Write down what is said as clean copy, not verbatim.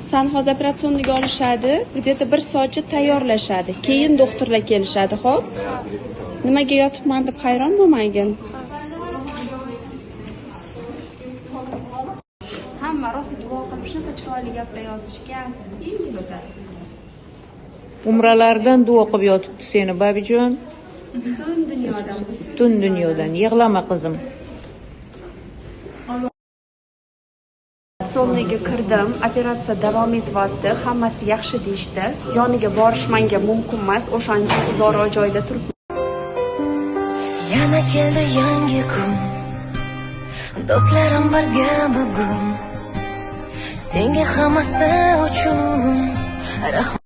Sen hozir operatsioniga olishadi, где-то 1 soatcha tayyorlashadi. Keyin doktorlar kelishadi, xo'p? Nimaga yotibman deb hayron bo'lmagin. Hamma rosa duo qilib shunaqa chiroyli gaplar yozishgan. Yengil o'tadi. Umralardan duo qilib yotibdi seni, babijon. Butun dunyodan. Butun dunyodan. Yig'lama qizim. Sonliga kirdim, operatsiya davom etyapti, hammasi yaxshi deyishdi. Yoniga borish menga mumkin emas, o'shaning uchun uzoqroq joyda turibman. Yana keldi yangi kun, do'stlarim birga bugun. Senga hammasi uchun rahmat.